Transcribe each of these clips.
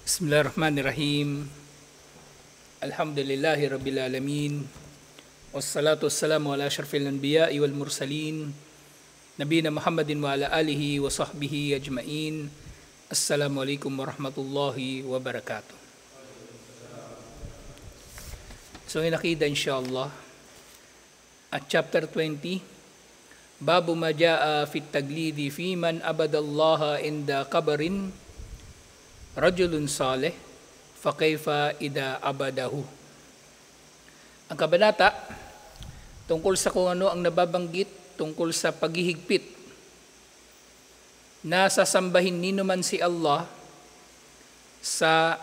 Bismillahirrahmanirrahim. Alhamdulillahi rabbil alamin. Wassalatu wassalamu ala asyrafil anbiya'i wal mursalin. Nabiyina Muhammadin wa ala alihi wa sahbihi ajmain. Assalamualaikum warahmatullahi wabarakatuh. So inakida insyaAllah at chapter 20, Babu ma jaa fit taglidi fi man abadallaha inda kabarin rajulun saleh fakayfa ida abadahu. Ang kabanata tungkol sa kung ano ang nababanggit tungkol sa paghihigpit na sasambahin ninuman si Allah sa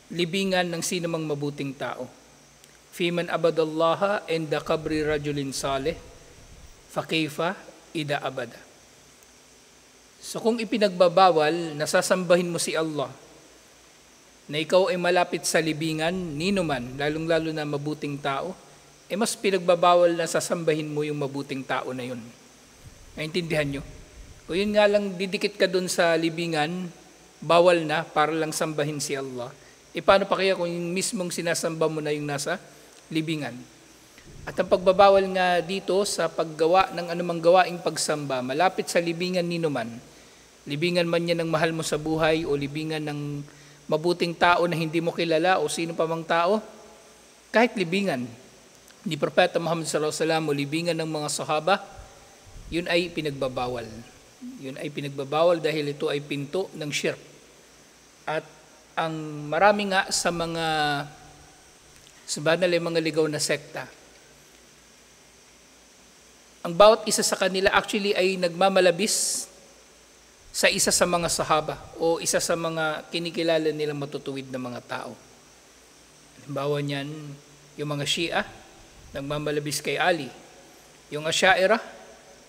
libingan ng sinumang mabuting tao. Fiman abadallaha inda kabri rajulin saleh fakayfa ida abada. So kung ipinagbabawal na sasambahin mo si Allah, na ikaw ay malapit sa libingan, ninuman, lalong-lalo na mabuting tao, mas pinagbabawal na sasambahin mo yung mabuting tao na yun. Naintindihan nyo? Kung yun nga lang didikit ka dun sa libingan, bawal na para lang sambahin si Allah. Paano pa kaya kung yung mismong sinasamba mo na yung nasa libingan? At ang pagbabawal nga dito sa paggawa ng anumang gawaing pagsamba, malapit sa libingan ninuman, libingan man yan ng mahal mo sa buhay o libingan ng mabuting tao na hindi mo kilala o sino pa mang tao, kahit libingan ni Propeta Muhammad SAW o libingan ng mga sahaba, yun ay pinagbabawal. Yun ay pinagbabawal dahil ito ay pinto ng shirk. At ang marami nga sa mga mga ligaw na sekta, ang bawat isa sa kanila actually ay nagmamalabis sa isa sa mga sahaba o isa sa mga kinikilala nilang matutuwid na mga tao. Halimbawa niyan, yung mga Shia, nagmamalabis kay Ali. Yung Ash'ariyah,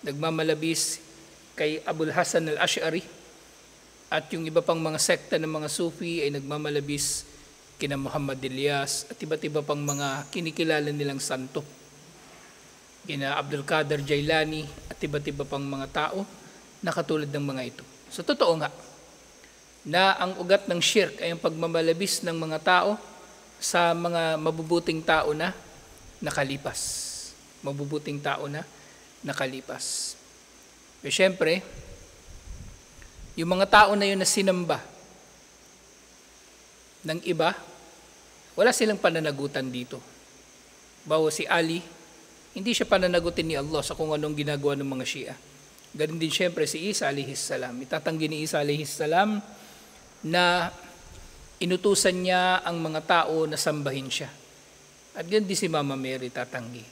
nagmamalabis kay Abul Hasan al-Ash'ari. At yung iba pang mga sekta ng mga Sufi ay nagmamalabis kina Muhammad Ilyas at iba't iba pang mga kinikilala nilang santo. Kina Abdul Qadir Jailani at iba't iba pang mga tao na katulad ng mga ito. So totoo nga na ang ugat ng shirk ay ang pagmamalabis ng mga tao sa mga mabubuting tao na nakalipas. Mabubuting tao na nakalipas. Pero syempre, yung mga tao na yun na sinamba ng iba, wala silang pananagutan dito. Bawa si Ali, hindi siya pananagutin ni Allah sa kung anong ginagawa ng mga Shia. Ganun din siyempre si Isa alayhissalam. Itatanggi ni Isa alayhissalam na inutusan niya ang mga tao na sambahin siya. At ganun din si Mama Mary tatanggi.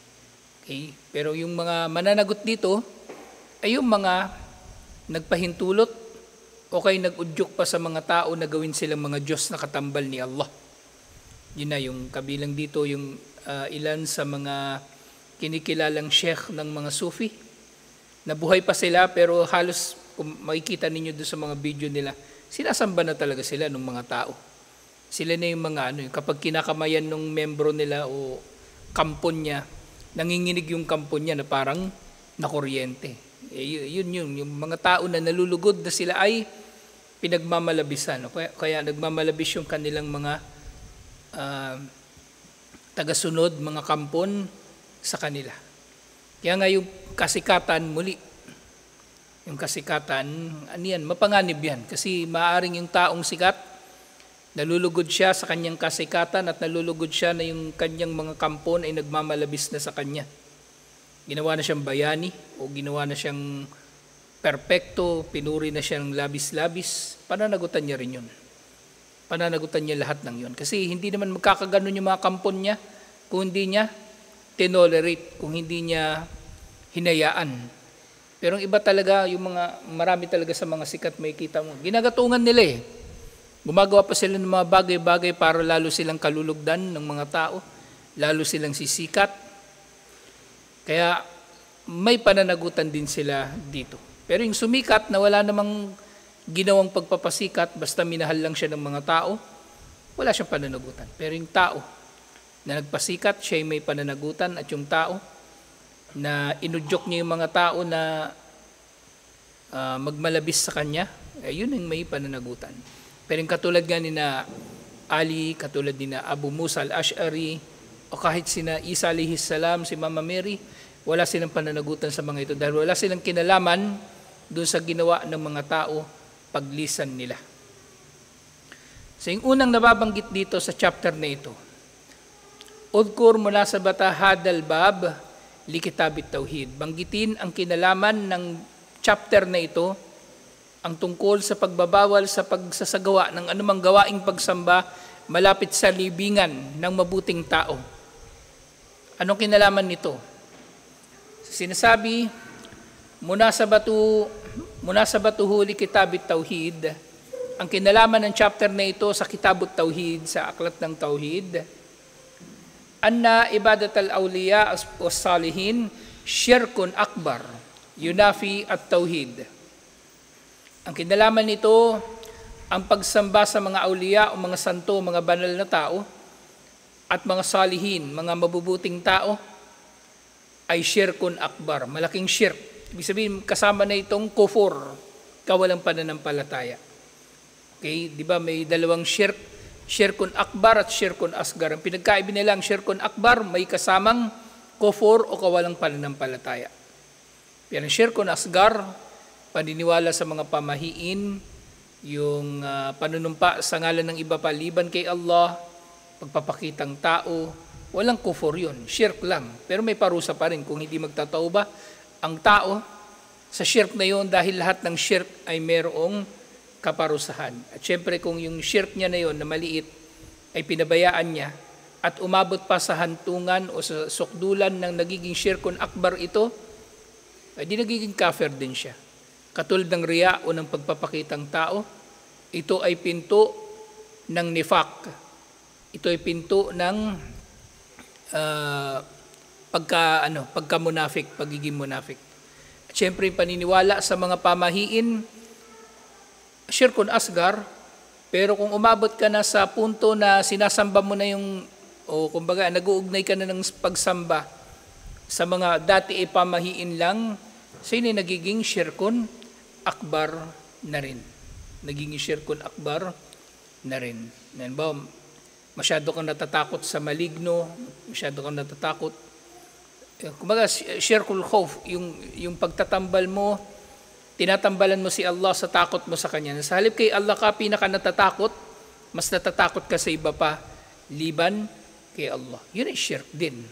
Okay? Pero yung mga mananagot dito ay yung mga nagpahintulot o kay nag-udyok pa sa mga tao na gawin silang mga Diyos na katambal ni Allah. Yun na yung kabilang dito yung ilan sa mga kinikilalang sheikh ng mga Sufi. Nabuhay pa sila pero halos kung makikita ninyo doon sa mga video nila, sinasamba na talaga sila ng mga tao. Sila na yung mga kapag kinakamayan ng membro nila o kampon niya, nanginginig yung kampon niya na parang nakuryente. Yun yung mga tao na nalulugod na sila ay pinagmamalabisan. Kaya nagmamalabis yung kanilang mga tagasunod, mga kampon sa kanila. Kaya nga yung kasikatan muli, yung kasikatan, mapanganib yan. Kasi maaaring yung taong sikat, nalulugod siya sa kanyang kasikatan at nalulugod siya na yung kanyang mga kampon ay nagmamalabis na sa kanya. Ginawa na siyang bayani o ginawa na siyang perpekto, pinuri na siyang labis-labis, pananagutan niya rin yun. Pananagutan niya lahat ng yun. Kasi hindi naman magkakaganon yung mga kampon niya kung hindi niya tinolerate, kung hindi niya hinayaan. Pero ang iba talaga, yung mga marami talaga sa mga sikat, may kita mo, ginagatungan nila Gumagawa pa sila ng mga bagay-bagay para lalo silang kalulugdan ng mga tao, lalo silang sisikat. Kaya may pananagutan din sila dito. Pero yung sumikat na wala namang ginawang pagpapasikat, basta minahal lang siya ng mga tao, wala siyang pananagutan. Pero yung tao na nagpasikat, siya may pananagutan, at yung tao na inudyok niya yung mga tao na magmalabis sa kanya, Yun ang may pananagutan. Pero yung katulad nga ni na Ali, katulad ni na Abu Musa al-Ash'ari, o kahit sina Isa alayhi salam, si Mama Mary, wala silang pananagutan sa mga ito dahil wala silang kinalaman doon sa ginawa ng mga tao paglisan nila. So yung unang nababanggit dito sa chapter na ito, Udkur munasabata hadal bab li kitabit tauhid. Banggitin ang kinalaman ng chapter na ito, ang tungkol sa pagbabawal sa pagsasagawa ng anumang gawaing pagsamba malapit sa libingan ng mabuting tao. Anong kinalaman nito? Sinasabi, munasabatuhu li kitabit tauhid. Ang kinalaman ng chapter na ito sa kitabut tauhid, sa aklat ng tauhid, anna ibadat al-awliya o salihin syirkun akbar yunafi at tauhid. Ang kinalaman nito, ang pagsamba sa mga awliya o mga santo, mga banal na tao, at mga salihin, mga mabubuting tao, ay syirkun akbar, malaking syirk. Ibig sabihin, kasama na itong kufur, kawalang pananampalataya. Okay, di ba may dalawang syirk, syirkun akbar at syirkun asgar. Ang pinagkaiba nila, ang syirkun akbar may kasamang kufur o kawalang pananampalataya. Pero ang syirkun asgar, paniniwala sa mga pamahiin, yung panunumpa sa ngalan ng iba paliban kay Allah, pagpapakitang tao, walang kufur yun, shirk lang. Pero may parusa pa rin kung hindi magtatauba ang tao sa shirk na yun dahil lahat ng shirk ay merong kaparusahan. At syempre kung yung shirk niya na yun na maliit ay pinabayaan niya at umabot pa sa hantungan o sa sukdulan ng nagiging syirkun akbar ito, ay di nagiging kafir din siya. Katulad ng riya o ng pagpapakitang tao, ito ay pinto ng nifaq. Ito ay pinto ng pagkamunafik, pagiging munafik. At syempre paniniwala sa mga pamahiin, syirkun asgar, pero kung umabot ka na sa punto na sinasamba mo na yung, o kumbaga nag-uugnay ka na ng pagsamba sa mga dati ay pamahiin lang, so yun ay nagiging syirkun akbar na rin. Nagiging syirkun akbar na rin. Ba, masyado kang natatakot sa maligno, masyado kang natatakot. Kumbaga, syirkul khawf, yung pagtatambal mo, tinatambalan mo si Allah sa takot mo sa Kanya. Sa halip kay Allah ka pinaka natatakot, mas natatakot ka sa iba pa, liban kay Allah. Yun ay shirk din.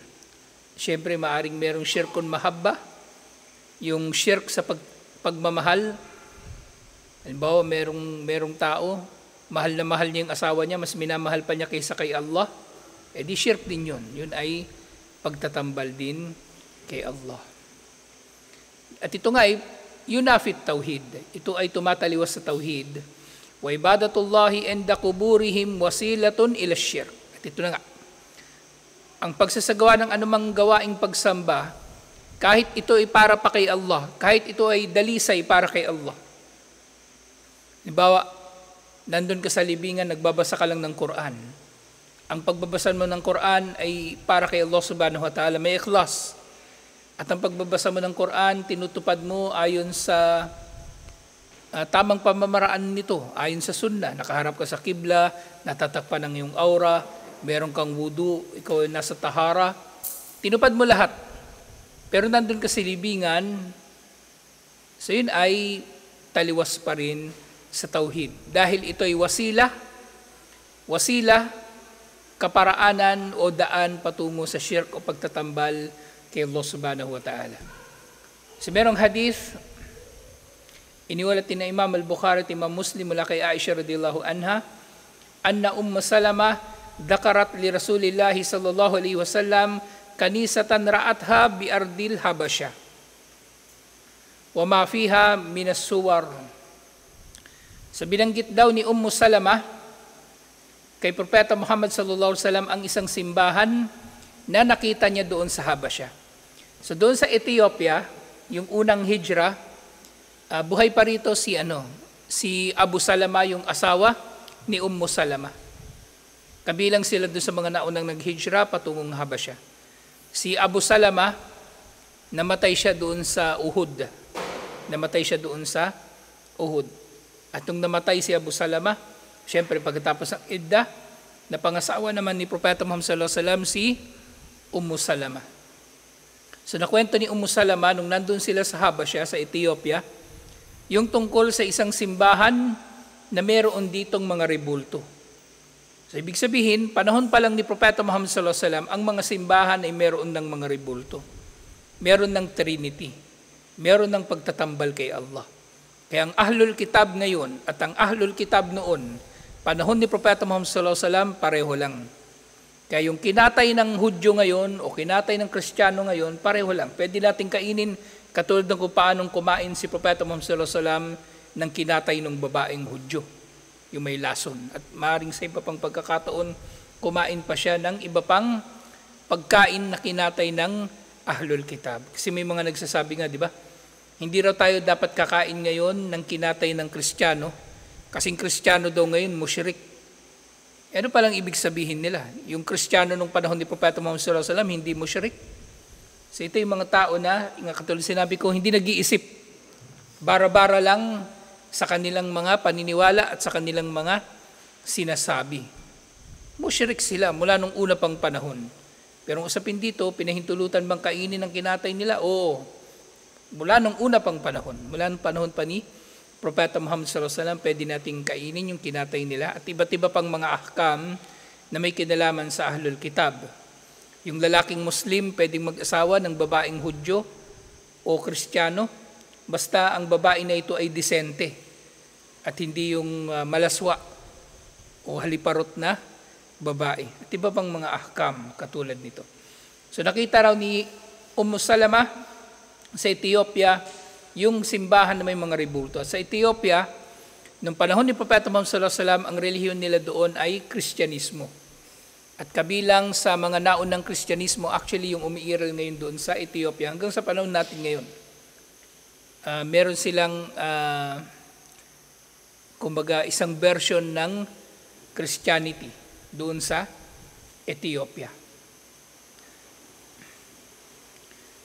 Siyempre, maaring merong syirkun mahabba, yung shirk sa pagmamahal. Halimbawa, merong tao, mahal na mahal niya yung asawa niya, mas minamahal pa niya kaysa kay Allah. Eh di shirk din yun. Yun ay pagtatambal din kay Allah. At ito nga ay yunafit tauhid. Ito ay tumataliwas sa tauhid. Wa ibadatullahi inda kuburihim wasilatun ila syirk. At ito na nga. Ang pagsasagawa ng anumang gawaing pagsamba, kahit ito ay para pa kay Allah, kahit ito ay dalisay para kay Allah. Halimbawa, nandun ka sa libingan, nagbabasa ka lang ng Quran. Ang pagbabasa mo ng Quran ay para kay Allah subhanahu wa ta'ala, may ikhlas. At ang pagbabasa mo ng Quran, tinutupad mo ayon sa tamang pamamaraan nito, ayon sa sunnah. Nakaharap ka sa kibla, natatakpan ng iyong aura, meron kang wudu, ikaw ay nasa tahara. Tinupad mo lahat. Pero nandun ka sa libingan, so yun ay taliwas pa rin sa tauhid. Dahil ito ay wasila, kaparaanan o daan patungo sa syirk o pagtatambal kay Allah subhanahu wa ta'ala. So merong hadith, iniwalat ni Imam al-Bukhari at Imam Muslim mula kay Aisha radhiyallahu anha, anna Salama dakarat li Rasulillahi sallallahu alaihi wasallam kanisatan ra'atha bi ardil Habasha wa ma fiha min as-suwar. So binanggit daw ni Salama kay Propeta Muhammad sallallahu alaihi wasallam ang isang simbahan na nakita niya doon sa Habasha. So doon sa Ethiopia, yung unang hijra, buhay pa rito si Abu Salama, yung asawa ni Salama. Kabilang sila doon sa mga naunang naghijra patungong Habasha. Si Abu Salama, namatay siya doon sa Uhud. At nung namatay si Abu Salama, siyempre pagkatapos ng iddah, napangasawa naman ni Propeta Muhammad sallallahu alaihi wasallam si Ummu Salama. So nakwento ni Ummu Salama nung nandun sila sa Habasha, sa Ethiopia, yung tungkol sa isang simbahan na meron ditong mga rebulto. So ibig sabihin, panahon pa lang ni Propeta Muhammad sallallahu alaihi wasallam, ang mga simbahan ay meron ng mga rebulto. Meron ng Trinity. Meron ng pagtatambal kay Allah. Kaya ang Ahlul Kitab ngayon at ang Ahlul Kitab noon, panahon ni Propeta Muhammad sallallahu alaihi wasallam, pareho lang. Kaya yung kinatay ng Hudyo ngayon o kinatay ng Kristiyano ngayon, pareho lang. Pwede nating kainin katulad ng kung paanong kumain si Propeta Muhammad sallallahu alaihi wasallam ng kinatay ng babaeng Hudyo, yung may lason. At maaaring sa iba pang pagkakataon, kumain pa siya ng iba pang pagkain na kinatay ng Ahlul Kitab. Kasi may mga nagsasabi nga, di ba? Hindi raw tayo dapat kakain ngayon ng kinatay ng Kristiyano, kasing Kristiyano daw ngayon, musyrik. Ano palang ibig sabihin nila? Yung Kristiyano nung panahon ni Propeta Muhammad sallallahu alaihi wasallam, hindi musyrik. So ito yung mga tao na, katulad sinabi ko, hindi nag-iisip. Bara-bara lang sa kanilang mga paniniwala at sa kanilang mga sinasabi. Musyrik sila mula nung una pang panahon. Pero ang usapin dito, pinahintulutan bang kainin ng kinatay nila? Oo. Mula nung una pang panahon, mula nung panahon pa ni Propeta Muhammad sallallahu alaihi wasallam, pwede nating kainin yung kinatay nila at iba't iba pang mga ahkam na may kinalaman sa Ahlul Kitab. Yung lalaking Muslim pwedeng mag-asawa ng babaeng Hudyo o Kristiyano, basta ang babae na ito ay disente at hindi yung malaswa o haliparot na babae. At iba pang mga ahkam katulad nito. So nakita raw ni Ummu Salama sa Ethiopia yung simbahan na may mga rebulto. Sa Ethiopia, nung panahon ni Propeta Muhammad sallallahu alaihi wasallam, ang relihiyon nila doon ay Kristyanismo. At kabilang sa mga naunang Kristyanismo, actually yung umiiral ngayon doon sa Ethiopia, hanggang sa panahon natin ngayon. Meron silang, kumbaga, isang version ng Christianity doon sa Ethiopia.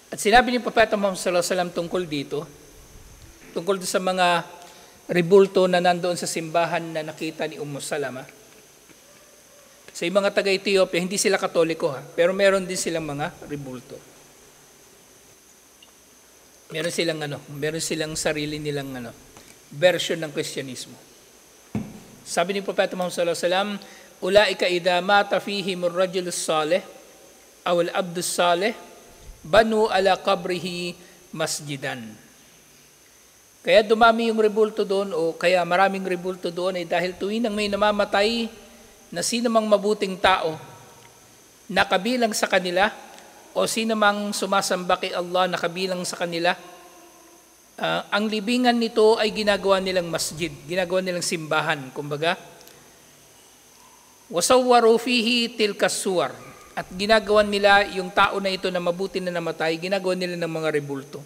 At sinabi ni Propeta Muhammad sallallahu alaihi wasallam tungkol dito, tungkol sa mga rebulto na nandoon sa simbahan na nakita ni Ummu Salama. Sa mga taga-Ethiopia, hindi sila Katoliko pero meron din silang mga rebulto. Meron silang sarili nilang version ng Kristyanismo. Sabi ni Propeta Muhammad sallallahu alaihi wasallam, ulaika idha mata fihim ar-rajul as-salih aw al-abd as-salih banu ala qabrihi masjidan. Kaya dumami yung rebulto doon o kaya maraming rebulto doon ay dahil tuwing may namamatay na sino mang mabuting tao na kabilang sa kanila o sino mang sumasamba kay Allah na kabilang sa kanila, ang libingan nito ay ginagawa nilang masjid, ginagawa nilang simbahan, kumbaga. Wasawwaru fihi tilka suwar. At ginagawa nila yung tao na ito na mabuti na namatay, ginagawa nila ng mga rebulto.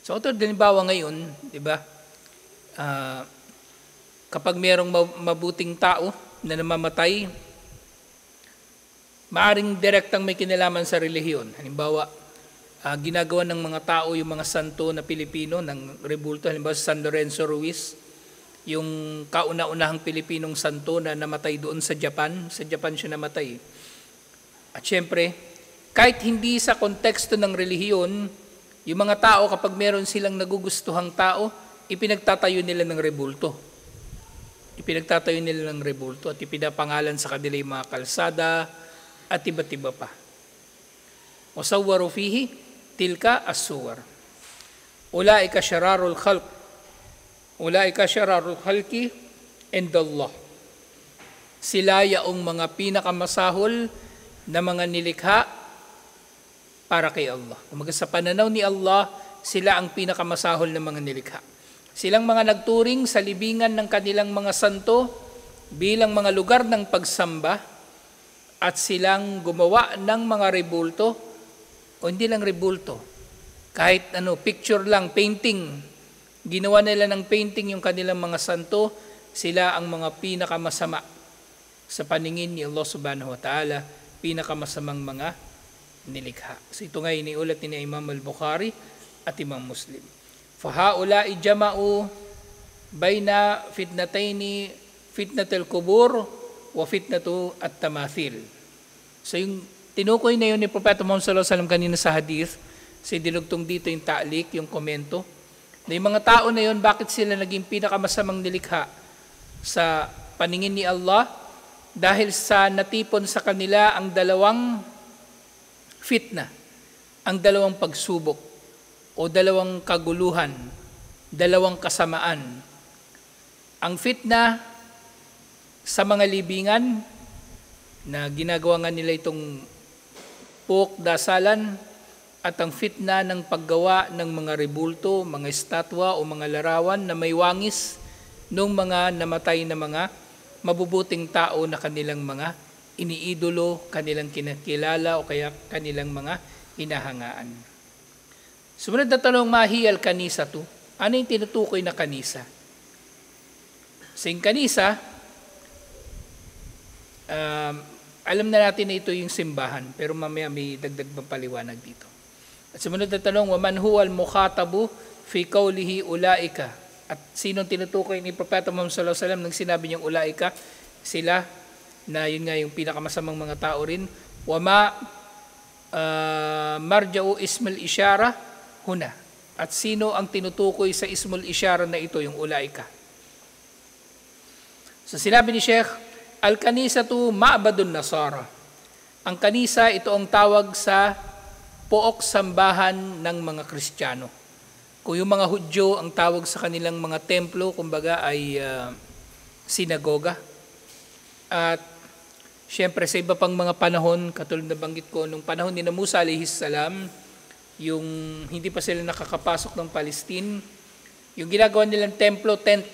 So ito, halimbawa ngayon, di ba? Kapag mayroong mabuting tao na namamatay, maaring direktang may kinalaman sa relihiyon. Halimbawa, ginagawa ng mga tao yung mga santo na Pilipino ng rebulto. Halimbawa, San Lorenzo Ruiz, yung kauna-unahang Pilipinong santo na namatay doon sa Japan. Sa Japan siya namatay. At syempre, kahit hindi sa konteksto ng relihiyon, yung mga tao kapag meron silang nagugustuhang tao, ipinagtatayo nila ng rebulto. Ipinagtatayo nila ng rebulto at ipinapangalan sa kanila yung mga kalsada at iba't iba pa. Wasawwaru fihi tilka as-suwar. Ulaika syararul khalq. Ulaika syararul khalqi indallah. Sila yaong mga pinakamasahol na mga nilikha para kay Allah. Kumaga sa pananaw ni Allah, sila ang pinakamasahol na mga nilikha. Silang mga nagturing sa libingan ng kanilang mga santo bilang mga lugar ng pagsamba at silang gumawa ng mga rebulto o hindi lang rebulto. Kahit picture lang, painting. Ginawa nila ng painting yung kanilang mga santo, sila ang mga pinakamasama sa paningin ni Allah subhanahu wa ta'ala, pinakamasamang mga nilikha. So ito nga iniulat ni Imam al-Bukhari at Imam Muslim. Fahaulai jama'u bayna fitnataini, fitnatul kubur, wa fitnatu at-tamathil. So yung tinukoy na yun ni Propeta Muhammad sallallahu alaihi wasallam kanina sa hadith, dinugtong dito yung ta'liq, yung komento, na yung mga tao na yun, bakit sila naging pinakamasamang nilikha sa paningin ni Allah? Dahil sa natipon sa kanila ang dalawang fitna, ang dalawang pagsubok, o dalawang kaguluhan, dalawang kasamaan. Ang fitna sa mga libingan, na ginagawa nga nila itong dasalan, at ang fitna ng paggawa ng mga rebulto, mga estatwa o mga larawan na may wangis ng mga namatay na mga mabubuting tao na kanilang mga iniidolo, kanilang kinakilala o kaya kanilang mga hinahangaan. Sumunod na tanong, mahiyal kanisa to. Ano yung tinutukoy na kanisa? Sa kanisa, alam na natin na ito yung simbahan, pero mamaya may dagdag pang paliwanag dito. At sumunod na tanong, waman huwal mukhatabu fi qawlihi ulaika. At sinong tinutukoy ni Propeta Muhammad sallallahu alaihi wasallam nang sinabi niyang ulaika? Sila, na yun nga yung pinakamasamang mga tao rin. Wama marja'u ismul isyara huna. At sino ang tinutukoy sa ismul isyara na ito, yung ulaika? So sinabi ni Sheikh, al-kanisatu ma'badun nasara. Ang kanisa, ito ang tawag sa pook sambahan ng mga Kristiyano. Kung yung mga Hudyo, ang tawag sa kanilang mga templo, kumbaga ay sinagoga. At syempre sa iba pang mga panahon, katulad na banggit ko, nung panahon ni Musa alayhis salam, yung hindi pa sila nakakapasok ng Palestine, yung ginagawa nilang templo, tent.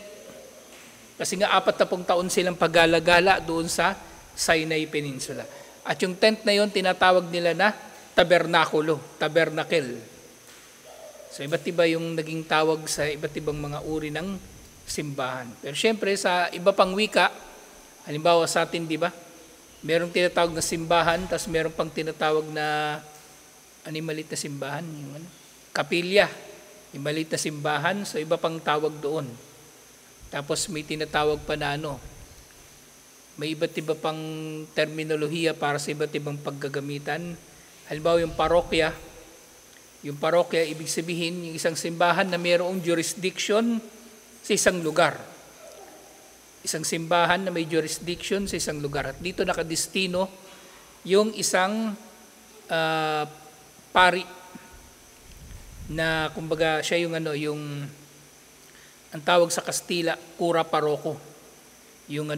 Kasi nga 40 taon silang pagala-gala doon sa Sinai Peninsula. At yung tent na yun, tinatawag nila na tabernakulo, tabernacle. So iba't iba yung naging tawag sa iba't ibang mga uri ng simbahan. Pero syempre sa iba pang wika, halimbawa sa atin, di ba? Merong tinatawag na simbahan, tapos meron pang tinatawag na malit na simbahan, yung kapilya, yung malit na simbahan, so iba pang tawag doon. Tapos may tinatawag pa na may iba't iba pang terminolohiya para sa iba't ibang paggagamitan. Halimbawa yung parokya, ibig sabihin yung isang simbahan na mayroong jurisdiction sa isang lugar. Isang simbahan na may jurisdiction sa isang lugar. At dito nakadestino yung isang pari na kumbaga siya yung ang tawag sa Kastila, cura paroko. Yung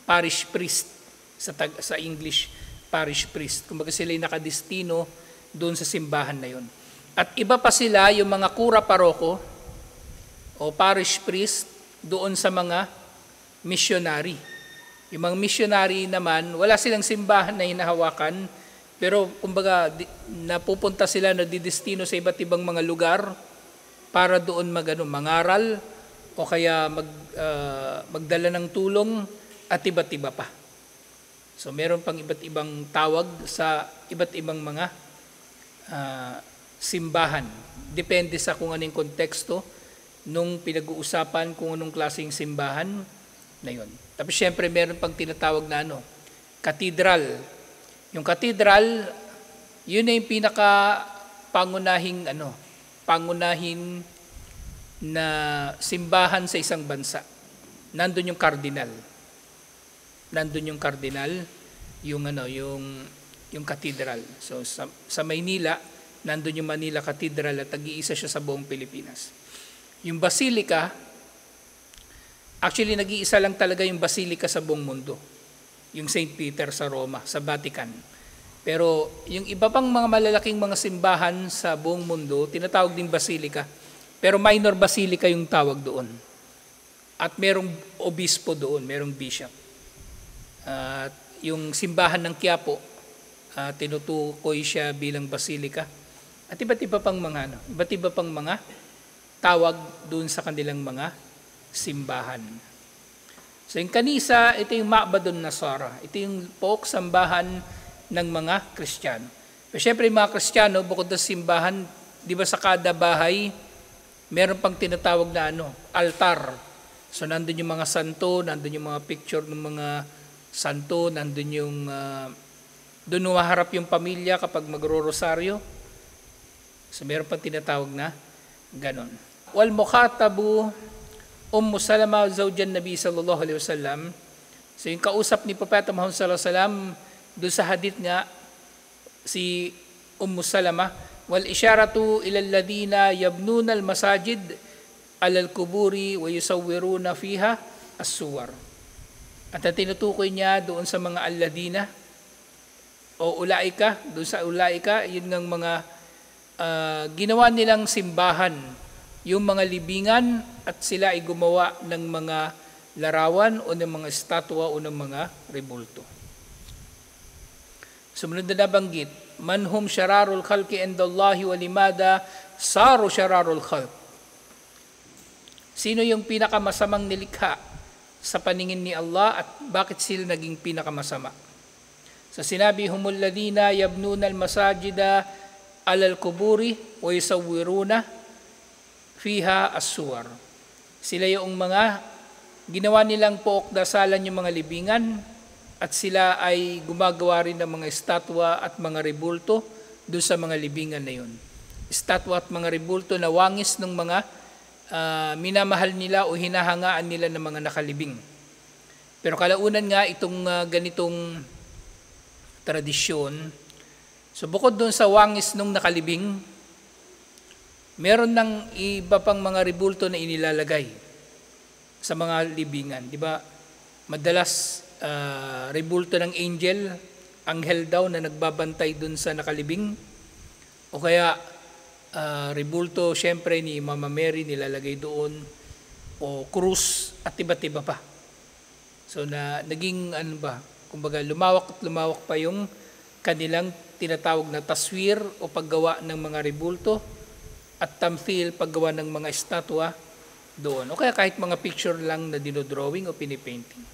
parish priest sa English, parish priest. Kumbaga sila yung nakadestino doon sa simbahan na yun. At iba pa sila, yung mga cura paroko o parish priest doon sa mga missionary. Yung mga missionary naman, wala silang simbahan na hinahawakan, pero kumbaga napupunta sila, nadidestino sa iba't ibang mga lugar para doon mangaral o kaya magdala ng tulong at iba't iba pa. So meron pang iba't ibang tawag sa iba't ibang mga simbahan. Depende sa kung anong konteksto nung pinag-uusapan kung anong klaseng simbahan na yun. Tapos syempre meron pang tinatawag na katedral. Yung katedral, yun na yung pangunahing na simbahan sa isang bansa. Nandun yung cardinal. Yung katedral. So sa Maynila, nandun yung Manila Cathedral at nag-iisa siya sa buong Pilipinas. Yung Basilica, actually nag-iisa lang talaga yung Basilica sa buong mundo. Yung St. Peter sa Roma, sa Vatican. Pero yung iba pang mga malalaking mga simbahan sa buong mundo, tinatawag din Basilica. Pero minor basilica yung tawag doon. At merong obispo doon, merong bishop. At yung simbahan ng Quiapo, tinutukoy siya bilang basilica. At iba't iba pang mga tawag doon sa kanilang mga simbahan. So yung kanisa, ito yung Ma'badun Nasara. Ito yung pook sambahan ng mga Kristiyano. Pero syempre yung mga Kristiyano, bukod sa simbahan, di ba sa kada bahay, meron pang tinatawag na altar. So nandun yung mga santo, nandun yung mga picture ng mga santo, nandun yung doon humaharap yung pamilya kapag magro-rosaryo. So meron pang tinatawag na ganon. Wal mukhatabu Salama zawjan Nabi sallallahu alaihi wasallam. So yung kausap ni Propeta Muhammad sallallahu alaihi wasallam doon sa hadith nga si Salama, wal isyaratu ila alladhina yabnuna al masajid ala al kuburi wa yusawwiruna fiha as-suwar. At tinutukoy niya doon sa mga alladina o ulaika, doon sa ulaika, yun ng mga ginawa nilang simbahan, yung mga libingan, at sila ay gumawa ng mga larawan o ng mga estatwa o ng mga rebulto. Sumunod na nabanggit, man hum syararul khalqi indallahi wa limada saru syararul khalq. Sino yung pinakamasamang nilikha sa paningin ni Allah at bakit sila naging pinakamasama? Sa sinabi, humul ladina yabnuna al-masajida alal kuburi wa yusawwiruna fiha as-suwar. Sila yung mga ginawa nilang pook-dasalan yung mga libingan at sila ay gumagawa rin ng mga estatwa at mga rebulto doon sa mga libingan na yun. Estatwa at mga rebulto na wangis ng mga minamahal nila o hinahangaan nila ng mga nakalibing. Pero kalaunan nga itong ganitong tradisyon, so bukod doon sa wangis nung nakalibing, meron ng iba pang mga rebulto na inilalagay sa mga libingan. Di ba? Madalas rebulto ng anghel daw na nagbabantay doon sa nakalibing. O kaya rebulto syempre ni Mama Mary nilalagay doon, o krus at iba-iba pa. So naging kumbaga lumawak at lumawak pa yung kanilang tinatawag na taswir o paggawa ng mga rebulto at tamthil, paggawa ng mga estatwa doon. O kaya kahit mga picture lang na dinodrawing o pinipainting.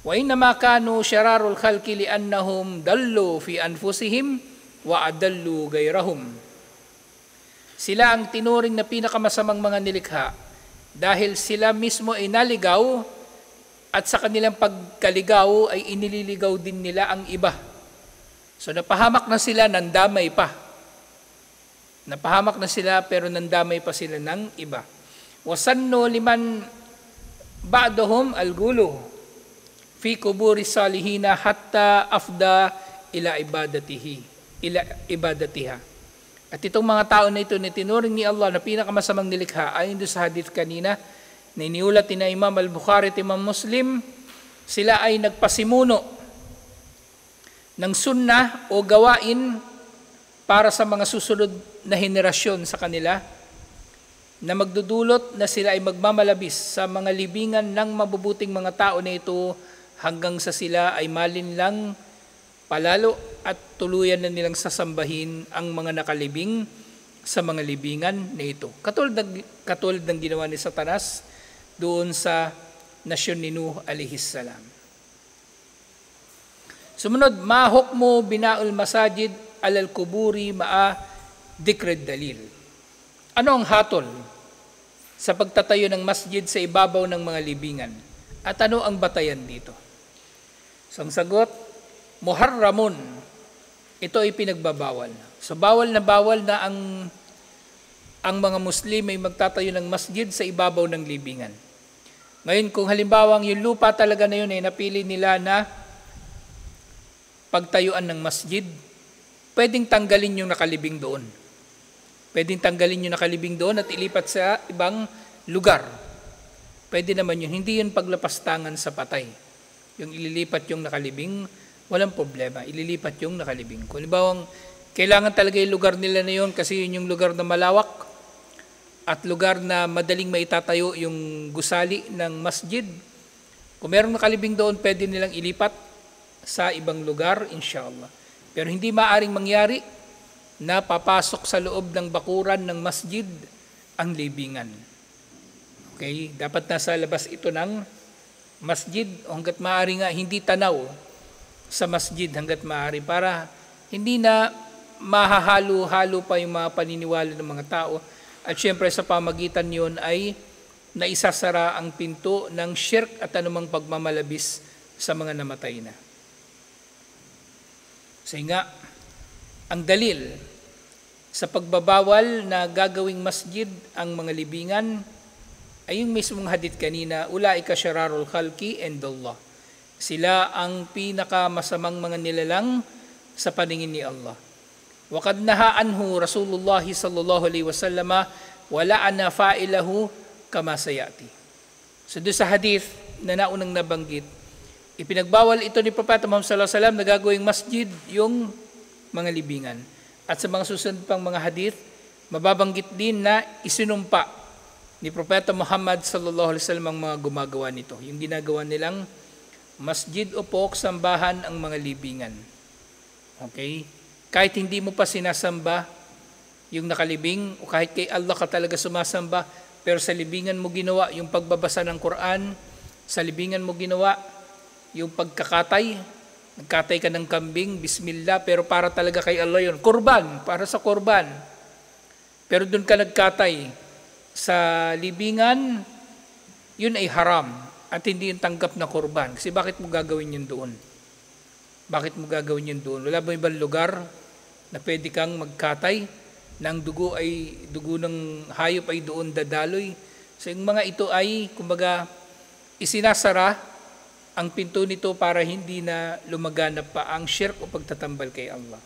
Wa innama kanu syararul khalqi li'annahum dallu fi anfusihim wa adallu gayrahum. Sila ang tinuring na pinakamasamang mga nilikha dahil sila mismo ay naligaw at sa kanilang pagkaligaw ay inililigaw din nila ang iba. So napahamak na sila, nandamay pa. Napahamak na sila pero nandamay pa sila ng iba. Wasanno liman ba'dahum al-gulu fi kuburi salihina hatta afda ila ibadatiha. At itong mga tao na ito na tinuring ni Allah na pinakamasamang nilikha, ayon doon sa hadith kanina na iniulat ni Imam al-Bukhari at Imam Muslim, sila ay nagpasimuno ng sunnah o gawain para sa mga susunod na henerasyon sa kanila na magdudulot na sila ay magmamalabis sa mga libingan ng mabubuting mga tao na ito hanggang sa sila ay malinlang palalo at tuluyan na nilang sasambahin ang mga nakalibing sa mga libingan na ito. Katulad ng ginawa ni Satanas doon sa nasyon ni Nuh alayhis salam. Sumunod, ma hukmu bina'ul masajid alal kuburi ma'a dikred dalil. Ano ang hatol sa pagtatayo ng masjid sa ibabaw ng mga libingan? At ano ang batayan dito? So ang sagot, muharramun. Ito ay pinagbabawal. So bawal na ang mga Muslim ay magtatayo ng masjid sa ibabaw ng libingan. Ngayon kung halimbawa yung lupa talaga na yun ay napili nila na pagtayuan ng masjid, pwedeng tanggalin yung nakalibing doon. Pwedeng tanggalin yung nakalibing doon at ilipat sa ibang lugar. Pwede naman yun. Hindi yun paglapastangan sa patay. Yung ililipat yung nakalibing, walang problema. Ililipat yung nakalibing. Kung halimbawa, kailangan talaga yung lugar nila na yun kasi yun yung lugar na malawak at lugar na madaling maitatayo yung gusali ng masjid. Kung merong nakalibing doon, pwede nilang ilipat sa ibang lugar, inshallah. Pero hindi maaring mangyari na papasok sa loob ng bakuran ng masjid ang libingan. Okay? Dapat nasa labas ito ng masjid hanggat maaari nga hindi tanaw sa masjid hanggat maaari para hindi na mahahalo-halo pa yung mga paniniwala ng mga tao at syempre sa pamagitan yun ay na isasara ang pinto ng shirk at anumang pagmamalabis sa mga namatay na. Kasi nga, ang dalil sa pagbabawal na gagawing masjid ang mga libingan ay yung mismong hadith kanina, ulaika syararul khalqi indallah. Sila ang pinakamasamang mga nilalang sa paningin ni Allah. Waqad naha anhu Rasulullah sallallahu alaihi wasallam wala ana fa'ilahu kama sayati. So doon sa hadith na naunang nabanggit, ipinagbawal ito ni Propeta Muhammad sallallahu alaihi wasallam na gagawing masjid yung mga libingan. At sa mga susunod pang mga hadith, mababanggit din na isinumpa ni Propeta Muhammad sallallahu alaihi wasallam ang mga gumagawa nito. Yung ginagawa nilang masjid o sambahan ang mga libingan. Okay? Kahit hindi mo pa sinasamba yung nakalibing, o kahit kay Allah ka talaga sumasamba, pero sa libingan mo ginawa yung pagbabasa ng Quran, sa libingan mo ginawa yung pagkakatay, nagkatay ka ng kambing, bismillah, pero para talaga kay Allah yun. Kurban, para sa kurban. Pero doon ka nagkatay sa libingan, yun ay haram at hindi yung tanggap na kurban. Kasi bakit mo gagawin yun doon? Bakit mo gagawin yun doon? Wala ba ibang lugar na pwede kang magkatay na ang dugo ng hayop ay doon dadaloy? So yung mga ito ay, kumbaga, isinasara ang pinto nito para hindi na lumaganap pa ang shirk o pagtatambal kay Allah.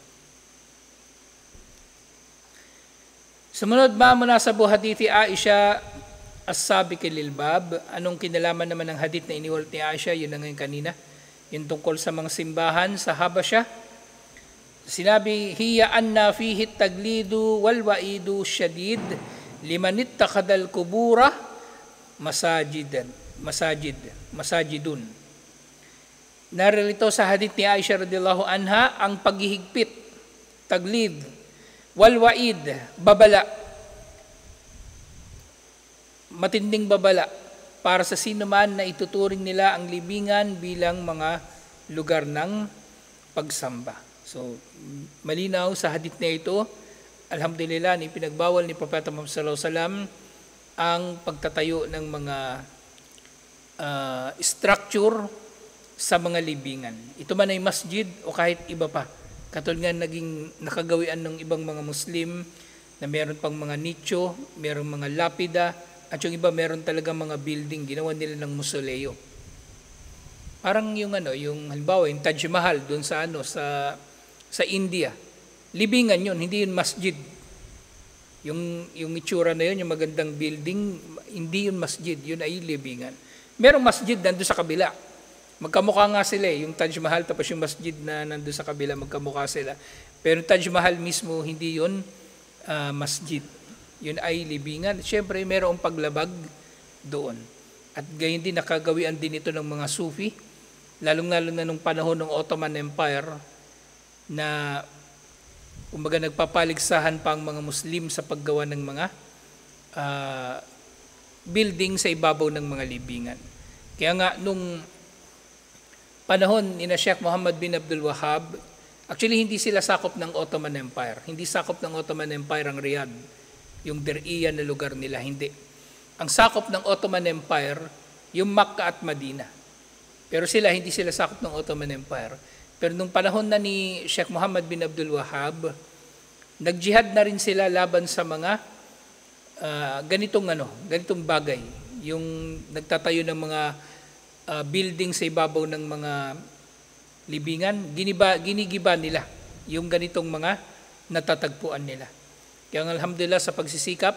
Sumunod, munasabu hadithi Aisha as-sabiq lil bab. Anong kinalaman naman ng hadith na iniwalot ni Aisha? Yun na ngayon kanina. Yung tungkol sa mga simbahan sa Habasha. Sinabi, hiya anna fihi taglidu wal waidu syadid liman ittakhadal kubura masajidun. Narilito sa hadith ni Aisha radhiyallahu anha ang paghihigpit, taglid, wal waid, babala, matinding babala para sa sino man na ituturing nila ang libingan bilang mga lugar ng pagsamba. So, malinaw sa hadith na ito, alhamdulillah, ni pinagbawal ni Propeta Muhammad sallallahu alaihi wasallam ang pagtatayo ng mga structure sa mga libingan. Ito man ay masjid o kahit iba pa. Katulad nga naging nakagawian ng ibang mga Muslim na meron pang mga nicho, meron mga lapida, at yung iba meron talaga mga building, ginawa nila ng mausoleo. Parang yung halimbawa, yung Taj Mahal doon sa India. Libingan yun, hindi yun masjid. Yung itsura na yun, yung magandang building, hindi yun masjid, yun ay libingan. Merong masjid nandun sa kabila. Magkamukha nga sila yung Taj Mahal tapos yung masjid na nandun sa kabila, magkamukha sila. Pero Taj Mahal mismo, hindi yun masjid. Yun ay libingan. Siyempre, mayroong paglabag doon. At gayon din, nakagawian din ito ng mga Sufi, lalong-lalo na nung panahon ng Ottoman Empire, na kumbaga nagpapaligsahan pa ang mga Muslim sa paggawa ng mga building sa ibabaw ng mga libingan. Kaya nga, nung panahon ni Sheikh Muhammad bin Abdul Wahhab, actually hindi sila sakop ng Ottoman Empire. Hindi sakop ng Ottoman Empire ang Riyadh, yung Dir'iyah na lugar nila, hindi. Ang sakop ng Ottoman Empire, yung Makkah at Madina. Pero hindi sila sakop ng Ottoman Empire. Pero nung panahon na ni Sheikh Muhammad bin Abdul Wahhab, nagjihad na rin sila laban sa mga ganitong bagay. Yung nagtatayo ng mga building sa ibabaw ng mga libingan, ginigiba nila yung ganitong mga natatagpuan nila. Kaya alhamdulillah sa pagsisikap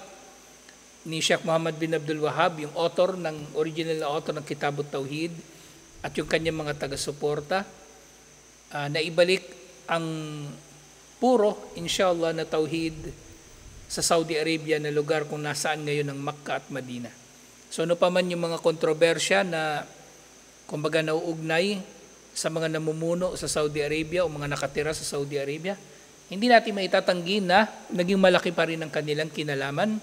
ni Sheikh Muhammad bin Abdul Wahhab, yung original author ng Kitabut Tauhid, at yung kanyang mga taga-suporta, na ibalik ang puro, inshallah, na Tauhid sa Saudi Arabia na lugar kung nasaan ngayon ang Makkah at Madina. So ano pa man yung mga kontrobersya na kumbaga nauugnay sa mga namumuno sa Saudi Arabia o mga nakatira sa Saudi Arabia, hindi natin maitatanggi na naging malaki pa rin ang kanilang kinalaman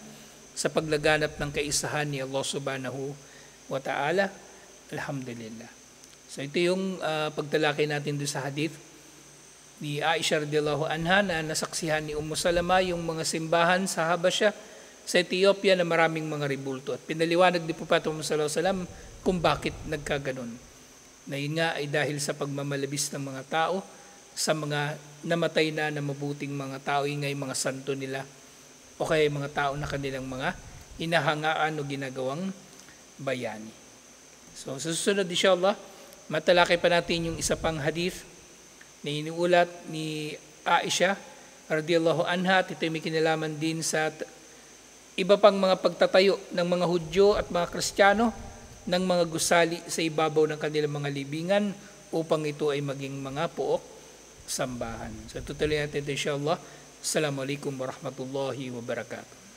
sa paglaganap ng kaisahan ni Allah subhanahu wa ta'ala. Alhamdulillah. So ito yung pagtalakay natin doon sa hadith ni Aisha radhiyallahu anha na nasaksihan ni Ummu Salama yung mga simbahan sa Habasha sa Ethiopia na maraming mga ribulto. At pinaliwanag ni Propeta Muhammad sallallahu alaihi wasallam kung bakit nagkaganon. Na yun nga ay dahil sa pagmamalabis ng mga tao sa mga namatay na mabuting mga tao, ingay mga santo nila o kaya mga tao na kanilang mga hinahangaan o ginagawang bayani. So sa susunod inshallah, matalakay pa natin yung isa pang hadith na iniulat ni Aisha radhiyallahu anha at ito may kinalaman din sa iba pang mga pagtatayo ng mga Hudyo at mga Kristiyano ng mga gusali sa ibabaw ng kanilang mga libingan upang ito ay maging mga pook sambahan. So tutuloy natin ito inshallah. Assalamualaikum warahmatullahi wabarakatuh.